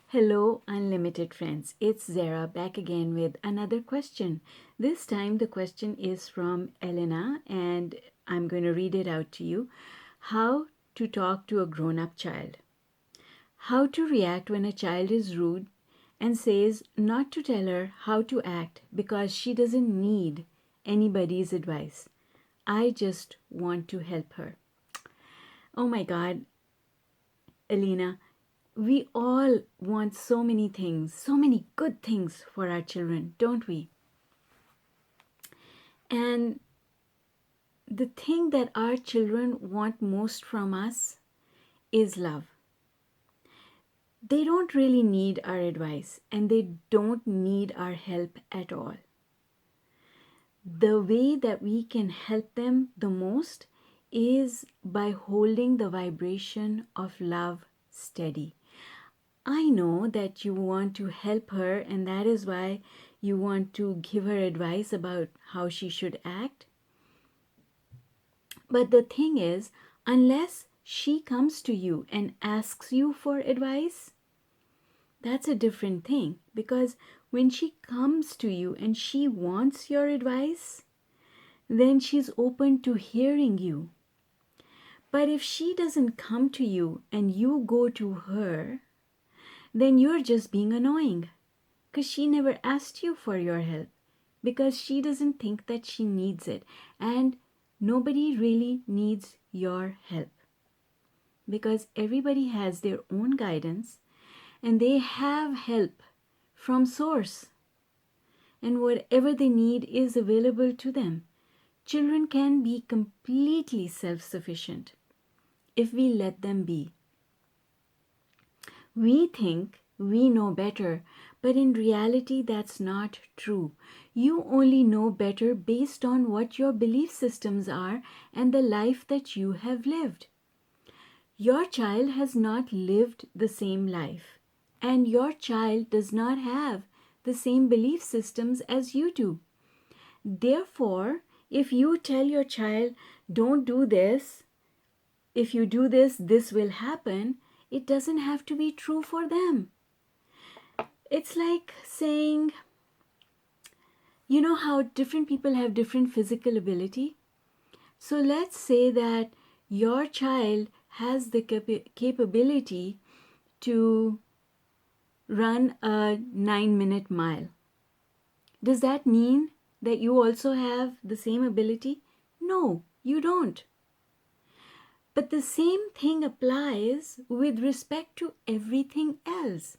Hello, unlimited friends. It's Zara back again with another question. This time, the question is from Elena, and I'm going to read it out to you. How to talk to a grown up child. How to react when a child is rude and says not to tell her how to act because she doesn't need anybody's advice. I just want to help her. Oh my God, Elena, we all want so many things, so many good things for our children, don't we? And the thing that our children want most from us is love. They don't really need our advice and they don't need our help at all. The way that we can help them the most is by holding the vibration of love steady. I know that you want to help her, and that is why you want to give her advice about how she should act. But the thing is, unless she comes to you and asks you for advice, that's a different thing. Because when she comes to you and she wants your advice, then she's open to hearing you. But if she doesn't come to you and you go to her, then you're just being annoying because she never asked you for your help because she doesn't think that she needs it. And nobody really needs your help because everybody has their own guidance and they have help from source. And whatever they need is available to them. Children can be completely self-sufficient if we let them be. We think we know better, but in reality, that's not true. You only know better based on what your belief systems are and the life that you have lived. Your child has not lived the same life, and your child does not have the same belief systems as you do. Therefore, if you tell your child, don't do this, if you do this, this will happen, it doesn't have to be true for them. It's like saying, you know how different people have different physical ability? So let's say that your child has the capability to run a 9-minute mile. Does that mean that you also have the same ability? No, you don't. But the same thing applies with respect to everything else.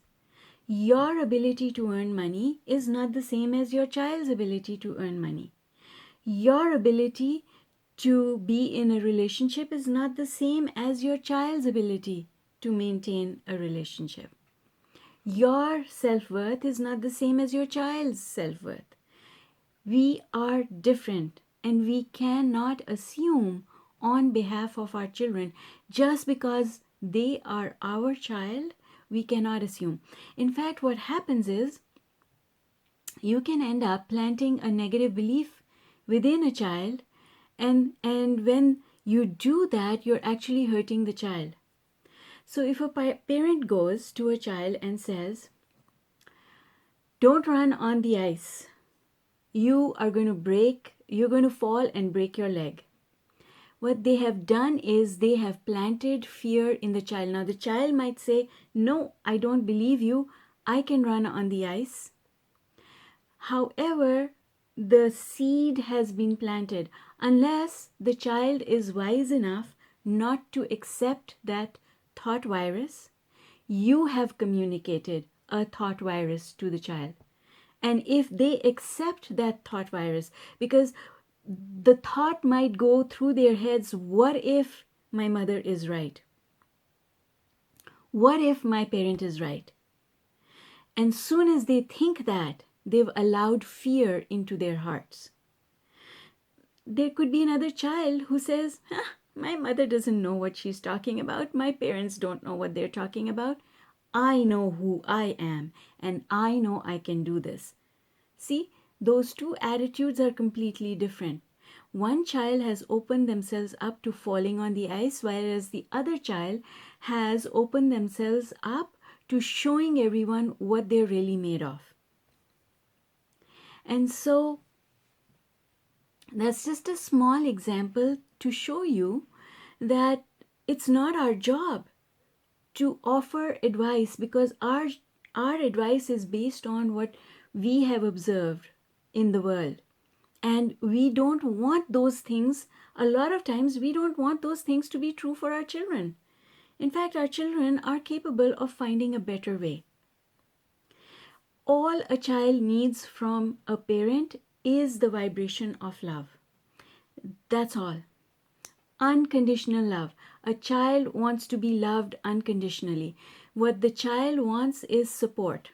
Your ability to earn money is not the same as your child's ability to earn money. Your ability to be in a relationship is not the same as your child's ability to maintain a relationship. Your self-worth is not the same as your child's self-worth. We are different and we cannot assume on behalf of our children just because they are our child. We cannot assume. In fact, what happens is you can end up planting a negative belief within a child, and when you do that, you're actually hurting the child. So if a parent goes to a child and says, don't run on the ice, you're going to fall and break your leg. What they have done is they have planted fear in the child. Now the child might say, no, I don't believe you. I can run on the ice. However, the seed has been planted. Unless the child is wise enough not to accept that thought virus, you have communicated a thought virus to the child. And if they accept that thought virus, because the thought might go through their heads, what if my mother is right? What if my parent is right? And soon as they think that, they've allowed fear into their hearts. There could be another child who says, my mother doesn't know what she's talking about. My parents don't know what they're talking about. I know who I am, and I know I can do this. See, those two attitudes are completely different. One child has opened themselves up to falling on the ice, whereas the other child has opened themselves up to showing everyone what they're really made of. And so that's just a small example to show you that it's not our job to offer advice, because our advice is based on what we have observed in the world. And we don't want those things, a lot of times we don't want those things to be true for our children. In fact, our children are capable of finding a better way. All a child needs from a parent is the vibration of love. That's all. Unconditional love. A child wants to be loved unconditionally. What the child wants is support.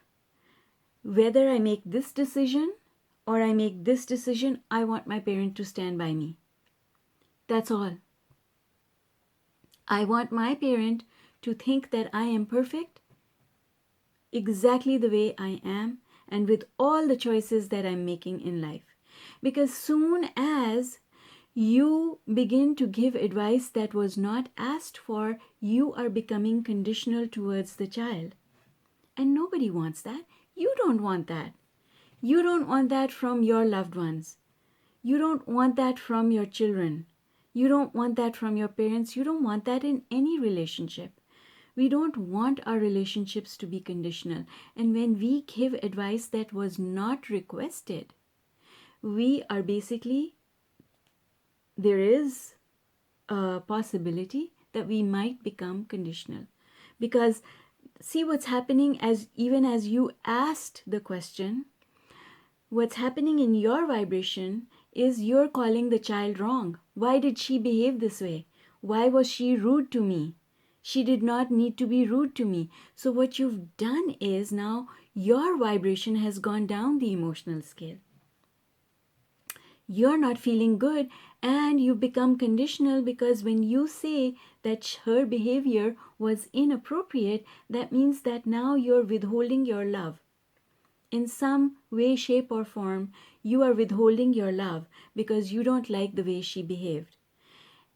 Whether I make this decision or I make this decision, I want my parent to stand by me. That's all. I want my parent to think that I am perfect exactly the way I am and with all the choices that I'm making in life. Because soon as you begin to give advice that was not asked for, you are becoming conditional towards the child. And nobody wants that. You don't want that. You don't want that from your loved ones. You don't want that from your children. You don't want that from your parents. You don't want that in any relationship. We don't want our relationships to be conditional. And when we give advice that was not requested, we are basically, there is a possibility that we might become conditional. Because see what's happening, as even as you asked the question, what's happening in your vibration is you're calling the child wrong. Why did she behave this way? Why was she rude to me? She did not need to be rude to me. So what you've done is now your vibration has gone down the emotional scale. You're not feeling good and you become conditional, because when you say that her behavior was inappropriate, that means that now you're withholding your love. In some way, shape, or form, you are withholding your love because you don't like the way she behaved.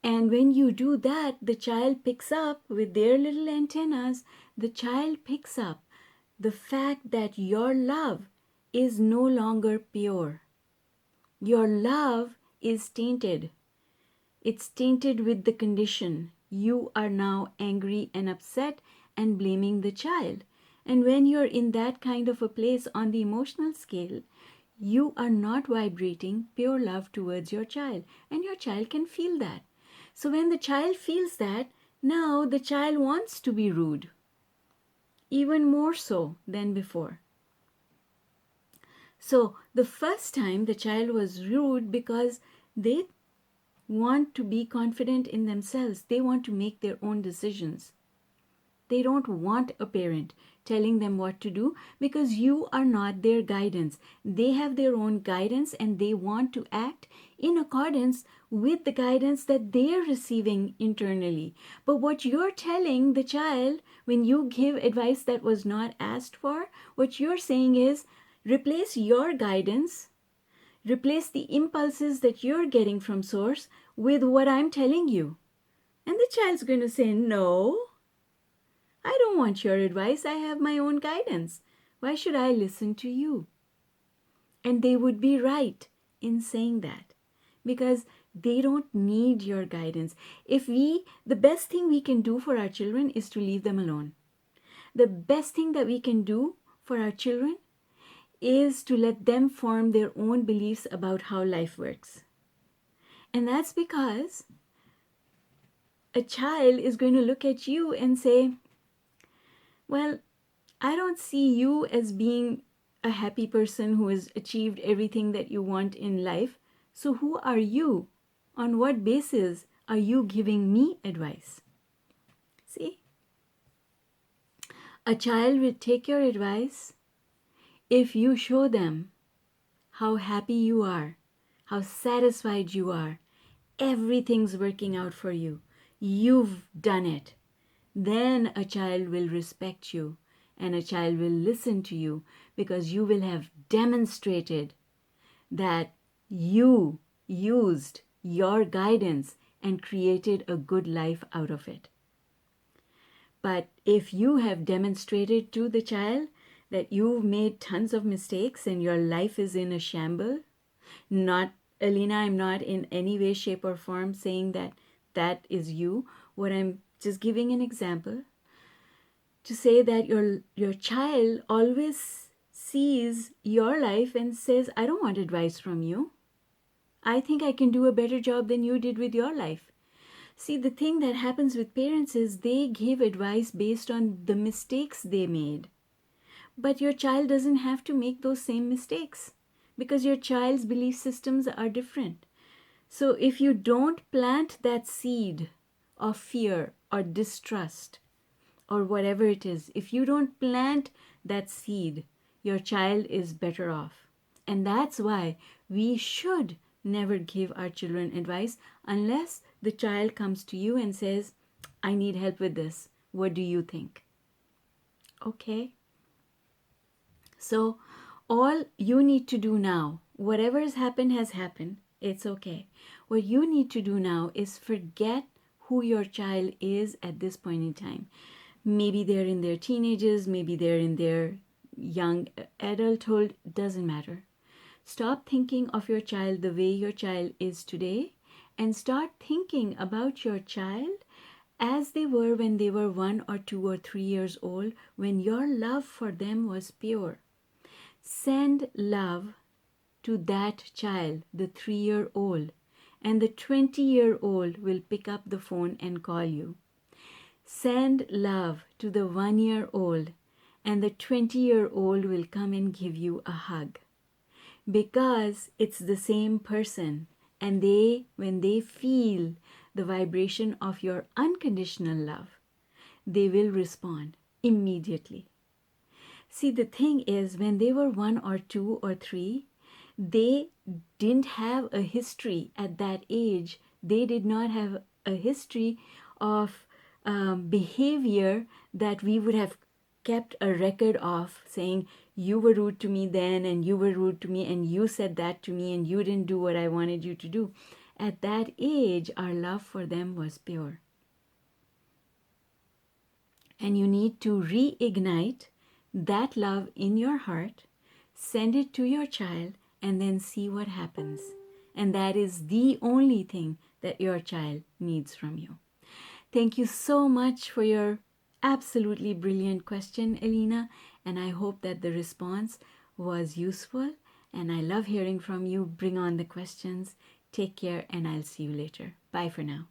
And when you do that, the child picks up with their little antennas, the child picks up the fact that your love is no longer pure. Your love is tainted. It's tainted with the condition. You are now angry and upset and blaming the child. And when you're in that kind of a place on the emotional scale, you are not vibrating pure love towards your child. And your child can feel that. So when the child feels that, now the child wants to be rude, even more so than before. So the first time the child was rude because they want to be confident in themselves. They want to make their own decisions. They don't want a parent telling them what to do because you are not their guidance. They have their own guidance and they want to act in accordance with the guidance that they're receiving internally. But what you're telling the child when you give advice that was not asked for, what you're saying is replace your guidance, replace the impulses that you're getting from source with what I'm telling you. And the child's going to say, no, I don't want your advice. I have my own guidance. Why should I listen to you? And they would be right in saying that because they don't need your guidance. The best thing we can do for our children is to leave them alone. The best thing that we can do for our children is to let them form their own beliefs about how life works. And that's because a child is going to look at you and say, well, I don't see you as being a happy person who has achieved everything that you want in life. So who are you? On what basis are you giving me advice? See? A child will take your advice if you show them how happy you are, how satisfied you are, everything's working out for you. You've done it. Then a child will respect you and a child will listen to you because you will have demonstrated that you used your guidance and created a good life out of it. But if you have demonstrated to the child that you've made tons of mistakes and your life is in a shamble, not, Alina, I'm not in any way, shape, or form saying that that is you. What I'm just giving an example to say that your child always sees your life and says, I don't want advice from you. I think I can do a better job than you did with your life. See, the thing that happens with parents is they give advice based on the mistakes they made. But your child doesn't have to make those same mistakes because your child's belief systems are different. So if you don't plant that seed of fear or distrust or whatever it is, if you don't plant that seed, your child is better off. And that's why we should never give our children advice unless the child comes to you and says, I need help with this. What do you think? Okay. So all you need to do now, whatever has happened. It's okay. What you need to do now is forget who your child is at this point in time. Maybe they're in their teenagers, maybe they're in their young adulthood, doesn't matter. Stop thinking of your child the way your child is today and start thinking about your child as they were when they were 1 or 2 or 3 years old, when your love for them was pure. Send love to that child, the 3-year-old, and the 20-year-old will pick up the phone and call you. Send love to the 1-year-old, and the 20-year-old will come and give you a hug. Because it's the same person, and when they feel the vibration of your unconditional love, they will respond immediately. See, the thing is, when they were 1 or 2 or 3, they didn't have a history at that age. They did not have a history of behavior that we would have kept a record of, saying, you were rude to me then, and you were rude to me, and you said that to me, and you didn't do what I wanted you to do. At that age, our love for them was pure. And you need to reignite that love in your heart, send it to your child, and then see what happens. And that is the only thing that your child needs from you. Thank you so much for your absolutely brilliant question, Elena, and I hope that the response was useful. And I love hearing from you. Bring on the questions. Take care, and I'll see you later. Bye for now.